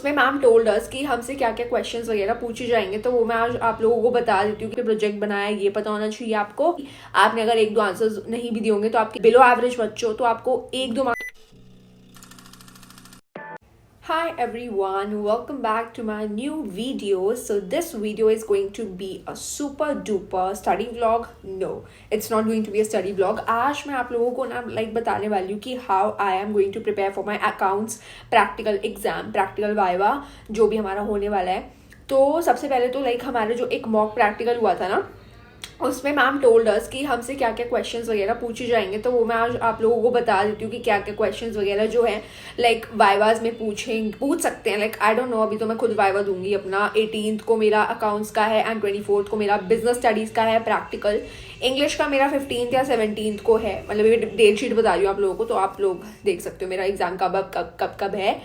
उसमें ma'am told us कि हमसे क्या क्या क्वेश्चंस वगैरह पूछे जाएंगे, तो वो मैं आज आप लोगों को बता देती हूँ कि प्रोजेक्ट बनाया है, ये पता होना चाहिए आपको। आपने अगर एक दो आंसर्स नहीं भी दिए होंगे तो आपके बिलो एवरेज बच्चों तो आपको एक दो। Hi everyone, welcome back to my new video. So this video is going to be a super duper study vlog. No, it's not going to be a study vlog. आज मैं आप लोगों को ना बताने वाली हूँ कि how I am going to prepare for my accounts practical exam, practical viva जो भी हमारा होने वाला है। तो सबसे पहले तो हमारा जो एक मॉक प्रैक्टिकल हुआ था ना, उसमें मैम टोल्ड अस कि हमसे क्या क्या क्वेश्चंस वगैरह पूछे जाएंगे, तो वो मैं आज आप लोगों को बता देती हूँ कि क्या क्या क्वेश्चंस वगैरह जो है वाइवाज में पूछ सकते हैं। आई डोंट नो, अभी तो मैं खुद वाइवा दूंगी अपना। 18th को मेरा अकाउंट्स का है एंड 24th को मेरा बिजनेस स्टडीज का है प्रैक्टिकल। इंग्लिश का मेरा 15th या 17th को है, मतलब ये डेट शीट बता रही हूँ आप लोगों को, तो आप लोग देख सकते हो मेरा एग्जाम कब है,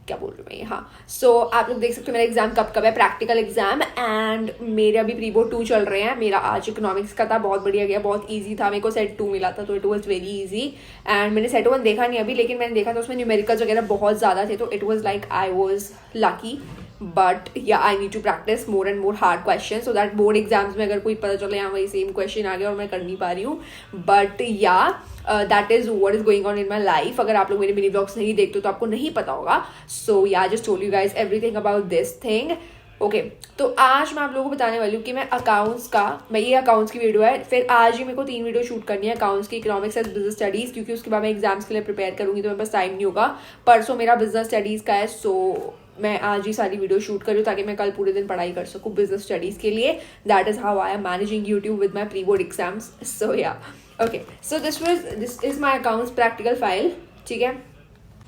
क्या बोल रही हूँ मैं। हाँ, सो आप लोग देख सकते हो मेरा एग्जाम कब है, प्रैक्टिकल एग्जाम। एंड मेरे अभी प्री बोर्ड 2 चल रहे हैं। मेरा आज इकोनॉमिक्स का था, बहुत बढ़िया गया, बहुत इजी था। मेरे को सेट 2 मिला था, तो it was very easy. And मैंने सेट 1 देखा नहीं अभी, लेकिन मैंने देखा था उसमें न्यूमेरिकल्स वगैरह बहुत ज़्यादा थे, तो it was I was lucky. But yeah I need to practise more and more hard question so that board exams में अगर कोई पता चले यहाँ वही सेम क्वेश्चन आ गया और मैं कर नहीं पा रही हूँ। बट या that is what is going on in my life. अगर आप लोग मेरे मिनी ब्लॉग्स नहीं देखते तो आपको नहीं पता होगा। सो या just told you guys everything about this thing. Okay, तो आज मैं आप लोगों को बताने वाली हूँ कि मैं अकाउंट्स का, ये अकाउंट्स की वीडियो है। फिर आज ही मेरे को 3 वीडियो शूट करनी है अकाउंट्स की, इकोनॉमिक्स एंड बिजनेस स्टडीज, क्योंकि उसके बाद मैं एग्जाम्स के लिए प्रिपेयर करूंगी तो मेरे पास टाइम नहीं होगा। परसों मेरा बिजनेस स्टडीज का है, सो मैं आज ही सारी वीडियो शूट करूँ ताकि मैं कल पूरे दिन पढ़ाई कर सकूँ बिजनेस स्टडीज के लिए। That is how I am managing YouTube with my pre board exams. So yeah okay, so this is my accounts practical file. ठीक है,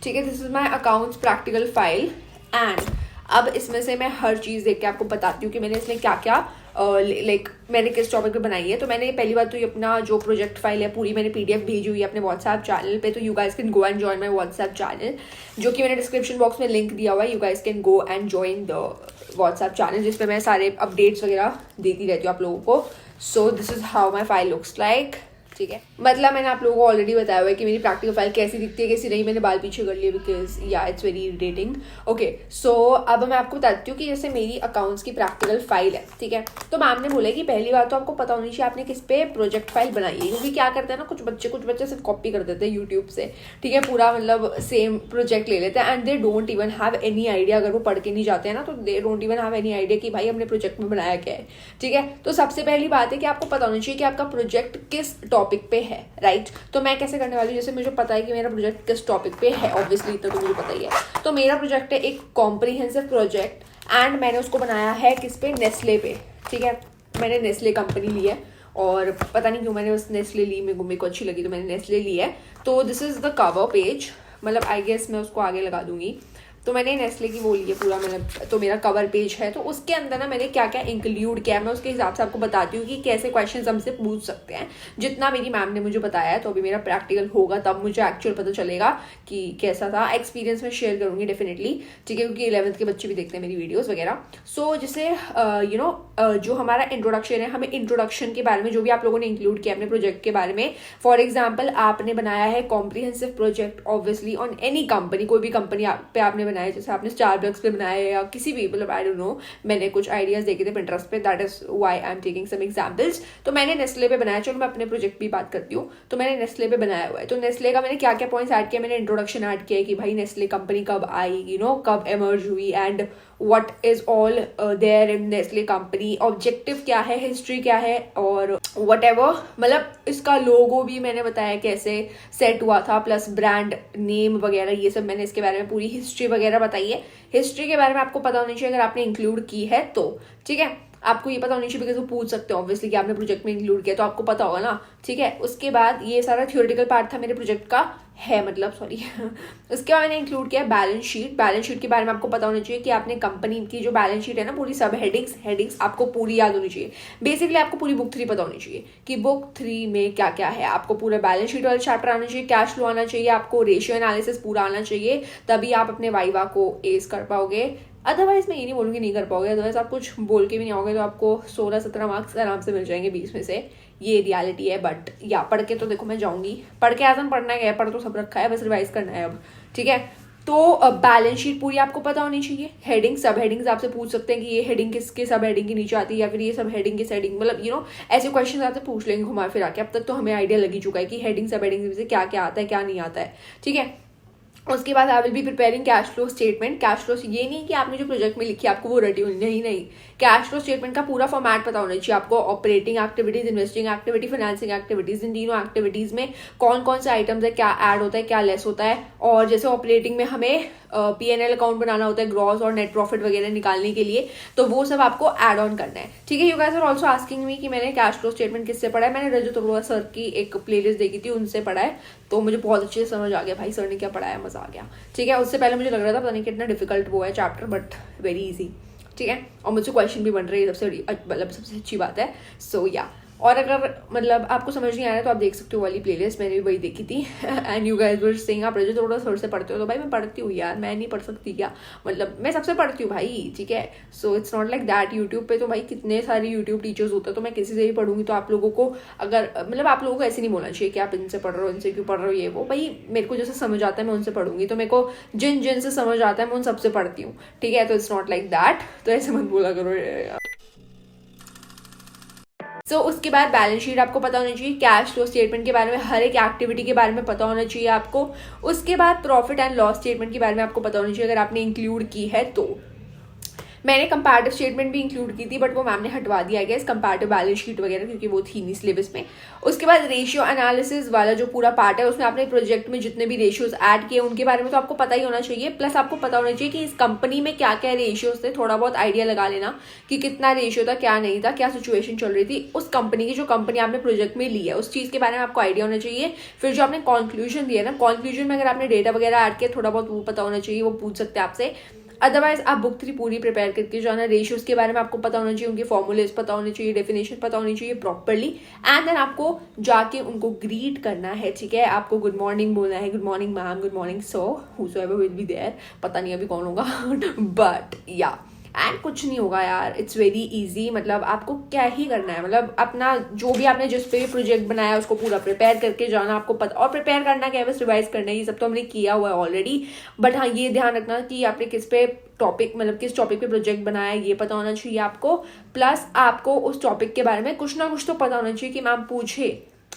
this is my accounts practical file. And अब इसमें से मैं हर चीज़ देख के आपको बताती हूँ कि मैंने इसमें क्या क्या मैंने किस टॉपिक पे बनाई है। तो मैंने पहली बात तो ये अपना जो प्रोजेक्ट फाइल है पूरी मैंने PDF भेजी हुई है अपने व्हाट्सएप चैनल पे, तो you guys can go and join my WhatsApp channel, जो कि मैंने डिस्क्रिप्शन बॉक्स में लिंक दिया हुआ है। You guys can go and join the WhatsApp channel, जिस पे मैं सारे अपडेट्स वगैरह देती रहती हूँ आप लोगों को। सो this is how my file looks like. ठीक है, मतलब मैंने आप लोगों को ऑलरेडी बताया हुआ है कि मेरी प्रैक्टिकल फाइल कैसी दिखती है कैसी नहीं। मैंने बाल पीछे कर लिए बिकॉज या इट्स वेरी इरिटेटिंग। ओके, सो अब मैं आपको बताती हूँ कि जैसे मेरी अकाउंट्स की प्रैक्टिकल फाइल है। ठीक है, तो मैम ने बोला कि पहली बात तो आपको पता होनी चाहिए आपने किस पे प्रोजेक्ट फाइल बनाई है, क्योंकि क्या करते हैं ना कुछ बच्चे सिर्फ कॉपी कर देते हैं यूट्यूब से। ठीक है, पूरा मतलब सेम प्रोजेक्ट ले लेते हैं and they don't even have any idea. अगर वो पढ़ के नहीं जाते हैं ना तो they don't even have any idea कि भाई हमने प्रोजेक्ट में बनाया क्या है। ठीक है, तो सबसे पहली बात है कि आपको पता होना चाहिए कि आपका प्रोजेक्ट किस टॉपिक पे है। राइट, तो मैं कैसे करने वाली हूँ, जैसे मुझे पता है कि मेरा प्रोजेक्ट किस टॉपिक पे है, ऑब्वियसली इतना तो मुझे पता ही है। तो मेरा प्रोजेक्ट है एक कॉम्प्रिहेंसिव प्रोजेक्ट एंड मैंने उसको बनाया है किस पे, नेस्ले पे। ठीक है, मैंने नेस्ले कंपनी ली है और पता नहीं क्यों मैंने उस नेस्ले ली, मेरे को अच्छी लगी तो मैंने नेस्ले ली है। तो this is the cover page, मतलब आई गेस मैं उसको आगे लगा दूंगी। तो मैंने नेस्ले की वो ली है पूरा, मतलब तो मेरा कवर पेज है। तो उसके अंदर ना मैंने क्या क्या इंक्लूड किया है मैं उसके हिसाब से आपको बताती हूँ कि कैसे क्वेश्चंस हमसे पूछ सकते हैं, जितना मेरी मैम ने मुझे बताया है। तो अभी मेरा प्रैक्टिकल होगा तब मुझे एक्चुअल पता चलेगा कि कैसा था। एक्सपीरियंस में शेयर करूंगी डेफिनेटली। ठीक है, क्योंकि 11th के बच्चे भी देखते हैं मेरी वीडियोज़ वगैरह। सो जैसे यू नो जो हमारा इंट्रोडक्शन है, हमें इंट्रोडक्शन के बारे में जो भी आप लोगों ने इंक्लूड किया अपने प्रोजेक्ट के बारे में। फॉर एग्जाम्पल आपने बनाया है comprehensive project obviously on any company, कोई भी कंपनी पे आपने बनाया, जैसे आपने स्टारबक्स पे बनाया है या किसी भी, मतलब आई डोंट नो, मैंने कुछ आइडियाज देखे थे पिंटरेस्ट पे, that is why I am taking some examples. तो मैंने नेस्ले पे बनाया। चलो मैं अपने प्रोजेक्ट की बात करती हूँ। तो मैंने नेस्ले पे बनाया हुआ है। तो नेस्ले का मैंने क्या क्या पॉइंट्स ऐड किया, मैंने इंट्रोडक्शन ऐड किया है कि भाई नेस्ले कंपनी कब आई, यू नो कब एमर्ज हुई and what is all there in Nestle company, objective क्या है, हिस्ट्री क्या है और whatever। मतलब इसका लोगो भी मैंने बताया कैसे सेट हुआ था, प्लस ब्रांड नेम वगैरह ये सब मैंने इसके बारे में पूरी हिस्ट्री वगैरह बताई है। हिस्ट्री के बारे में आपको पता होनी चाहिए अगर आपने इंक्लूड की है तो। ठीक है, आपको ये पता होनी चाहिए बिकॉज वो पूछ सकते हैं ऑब्वियसली कि आपने प्रोजेक्ट में इंक्लूड किया, तो आपको पता होगा ना। ठीक है, उसके बाद ये सारा थ्योरेटिकल पार्ट था मेरे प्रोजेक्ट का, है मतलब सॉरी उसके बाद मैंने इंक्लूड किया बैलेंस शीट। बैलेंस शीट के बारे में आपको पता होना चाहिए कि आपने कंपनी की जो बैलेंस शीट है ना, पूरी सब हेडिंग्स आपको पूरी याद होनी चाहिए। बेसिकली आपको पूरी बुक 3 पता होनी चाहिए कि बुक 3 में क्या क्या है। आपको पूरा बैलेंस शीट वाला चैप्टर आना चाहिए, कैश फ्लो आना चाहिए, आपको रेशियो एनालिसिस पूरा आना चाहिए, तभी आप अपने वाइवा को एस कर पाओगे। अदरवाइज मैं ये नहीं बोलूँगी नहीं कर पाओगे, अदरवाइज आप कुछ बोल के भी नहीं आओगे तो आपको 16-17 मार्क्स आराम से मिल जाएंगे 20 में से। ये रियलिटी है। बट या पढ़ के तो देखो मैं जाऊंगी, पढ़ के आसान पढ़ना है, पढ़ तो सब रखा है, बस रिवाइज करना है अब। ठीक है, तो बैलेंस शीट पूरी आपको पता होनी चाहिए, हेडिंग सब हेडिंग्स आपसे पूछ सकते हैं कि ये हेडिंग किसके सब हेडिंग के नीचे आती है या फिर ये सब हेडिंग किस हेडिंग, मतलब ऐसे क्वेश्चन आपसे पूछ लेंगे घुमा फिरा के। अब तक तो हमें आइडिया लग ही चुका है कि हेडिंग सब हेडिंग में से क्या क्या आता है क्या नहीं आता है, ठीक है। उसके बाद I will be preparing cash flow statement. Cash flow ये नहीं कि आपने जो प्रोजेक्ट में लिखी आपको वो रटी होनी, नहीं, कैश फ्लो स्टेटमेंट का पूरा फॉर्मेट पता होना चाहिए आपको। Operating activities, investing activity, financing activities, इन तीनों एक्टिविटीज में कौन कौन से आइटम्स है, क्या ऐड होता है क्या लेस होता है। और जैसे ऑपरेटिंग में हमें P&L अकाउंट बनाना होता है ग्रॉस और नेट प्रॉफिट वगैरह निकालने के लिए, तो वो सब आपको ऐड ऑन करना है, ठीक है। You guys are also asking me कि मैंने कैश फ्लो स्टेटमेंट किससे पढ़ा है। मैंने रजत अग्रवाल सर की एक प्लेलिस्ट देखी थी, उनसे पढ़ा है, तो मुझे बहुत अच्छे से समझ आ गया भाई सर ने क्या पढ़ाया, मजा आ गया, ठीक है। उससे पहले मुझे लग रहा था पता नहीं कितना डिफिकल्ट वो है चैप्टर, बट वेरी इजी, ठीक है। और मुझसे क्वेश्चन भी बन रहे हैं, सबसे अच्छी बात है। सो या और अगर मतलब आपको समझ नहीं आ रहा है तो आप देख सकते हो वाली प्लेलिस्ट, मैंने भी वही देखी थी। And you guys were saying आप रजत थोड़ा सर से पढ़ते हो, तो भाई मैं पढ़ती हूँ यार, मैं नहीं पढ़ सकती क्या, मतलब मैं सबसे पढ़ती हूँ भाई, ठीक है। So it's not like that. YouTube पे तो भाई कितने सारे यूट्यूब टीचर्स होते हैं, तो मैं किसी से भी पढ़ूंगी। तो आप लोगों को अगर मतलब आप लोगों को ऐसे नहीं बोलना चाहिए कि आप इनसे पढ़ रहे हो, इनसे क्यों पढ़ रहे हो, ये वो। भाई मेरे को जैसे समझ आता है मैं उनसे पढ़ूंगी, तो मेरे को जिन से समझ आता है मैं उन सबसे पढ़ती हूँ, ठीक है। तो इट्स नॉट लाइक दैट, तो ऐसे मत बोला करो यार। सो उसके बाद बैलेंस शीट आपको पता होना चाहिए, कैश फ्लो स्टेटमेंट के बारे में, हर एक एक्टिविटी के बारे में पता होना चाहिए आपको। उसके बाद प्रॉफिट एंड लॉस स्टेटमेंट के बारे में आपको पता होना चाहिए अगर आपने इंक्लूड की है तो। मैंने कंपैरेटिव स्टेटमेंट भी इंक्लूड की थी, बट वो मैम ने हटवा दिया गया कंपैरेटिव बैलेंस शीट वगैरह, क्योंकि वो थी नहीं सिलेबस में। उसके बाद रेशियो एनालिसिस वाला जो पूरा पार्ट है, उसमें आपने प्रोजेक्ट में जितने भी रेशियोज ऐड किए उनके बारे में तो आपको पता ही होना चाहिए। प्लस आपको पता होना चाहिए कि इस कंपनी में क्या क्या रेशियोज थे, थोड़ा बहुत आइडिया लगा लेना कि कितना रेशियो था, क्या नहीं था, क्या सिचुएशन चल रही थी उस कंपनी की, जो कंपनी आपने प्रोजेक्ट में ली है उस चीज़ के बारे में आपको आइडिया होना चाहिए। फिर जो आपने कॉन्क्लूजन दिया ना, कॉन्क्लूजन में अगर आपने डेटा वगैरह ऐड किया थोड़ा बहुत वो पता होना चाहिए, वो पूछ सकते हैं आपसे। अदरवाइज आप बुक 3 पूरी प्रिपेयर करके जाना। रेशियोज के बारे में आपको पता होना चाहिए, उनके फॉर्मूलेज पता होने चाहिए, डेफिनेशन पता होनी चाहिए प्रॉपरली। एंड देन आपको जाके उनको ग्रीट करना है, ठीक है। आपको गुड मॉर्निंग बोलना है, good morning ma'am, good morning so, whosoever will be there, पता नहीं अभी कौन होगा बट या एंड कुछ नहीं होगा यार, इट्स वेरी इजी। मतलब आपको क्या ही करना है, मतलब अपना जो भी आपने जिस पे भी प्रोजेक्ट बनाया है उसको पूरा प्रिपेयर करके जाना, आपको पता। और प्रिपेयर करना क्या है, बस रिवाइज करना है, ये सब तो हमने किया हुआ है ऑलरेडी। बट हाँ ये ध्यान रखना कि आपने किस पे टॉपिक, मतलब किस टॉपिक पे प्रोजेक्ट बनाया है ये पता होना चाहिए आपको। प्लस आपको उस टॉपिक के बारे में कुछ ना कुछ तो पता होना चाहिए कि मैम पूछे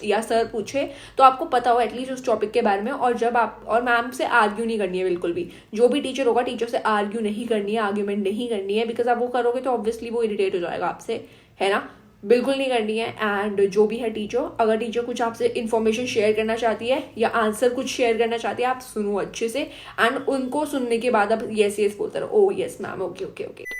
या सर पूछे तो आपको पता हो एटलीस्ट उस टॉपिक के बारे में। और जब आप, और मैम से आर्ग्यू नहीं करनी है बिल्कुल भी, जो भी टीचर होगा टीचर से आर्ग्यू नहीं करनी है, आर्ग्यूमेंट नहीं करनी है, बिकॉज आप वो करोगे तो ऑब्वियसली वो इरिटेट हो जाएगा आपसे, है ना, बिल्कुल नहीं करनी है। एंड जो भी है टीचर, अगर टीचर कुछ आपसे इन्फॉर्मेशन शेयर करना चाहती है या आंसर कुछ शेयर करना चाहती है, आप सुनो अच्छे से एंड उनको सुनने के बाद आप यस यस बोलते रहो, ओ yes ma'am, okay okay okay.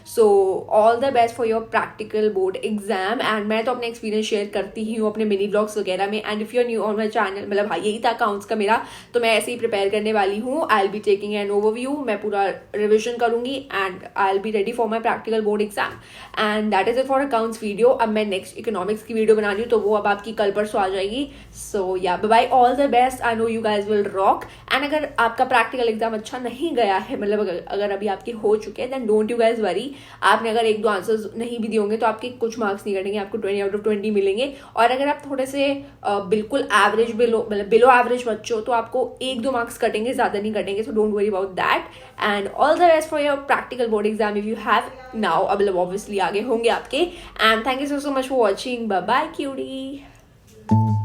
So all the best for your practical board exam. And मैं तो अपने एक्सपीरियंस शेयर करती ही हूँ अपने मिनी ब्लॉग्स वगैरह में। And if you are new on my channel, मतलब हाँ यही था अकाउंट्स का मेरा, तो मैं ऐसे ही प्रिपेयर करने वाली हूँ। I will be taking an overview, मैं पूरा रिविजन करूंगी and I will be ready for my practical board exam. And that is it for accounts video. अब मैं नेक्स्ट इकोनॉमिक्स की वीडियो बना रही हूँ, तो वो अब आपकी कल परसों आ जाएगी। सो या bye, all the best, I know you guys will rock. And अगर आपका प्रैक्टिकल एग्जाम अच्छा नहीं गया है, मतलब अगर अभी आपके हो चुके हैं, then don't you guys worry. आपने अगर 1-2 आंसर्स नहीं भी दिए होंगे तो आपके कुछ मार्क्स नहीं कटेंगे, आपको 20 आउट ऑफ 20 मिलेंगे। और अगर आप थोड़े से बिल्कुल एवरेज मतलब बिलो एवरेज बच्चे हो तो आपको 1-2 मार्क्स कटेंगे, ज्यादा नहीं कटेंगे। So don't worry about that and all the best for your practical board exam if you have now. अब ऑब्वियसली आगे होंगे आपके। And thank you so much for watching, bye bye QD.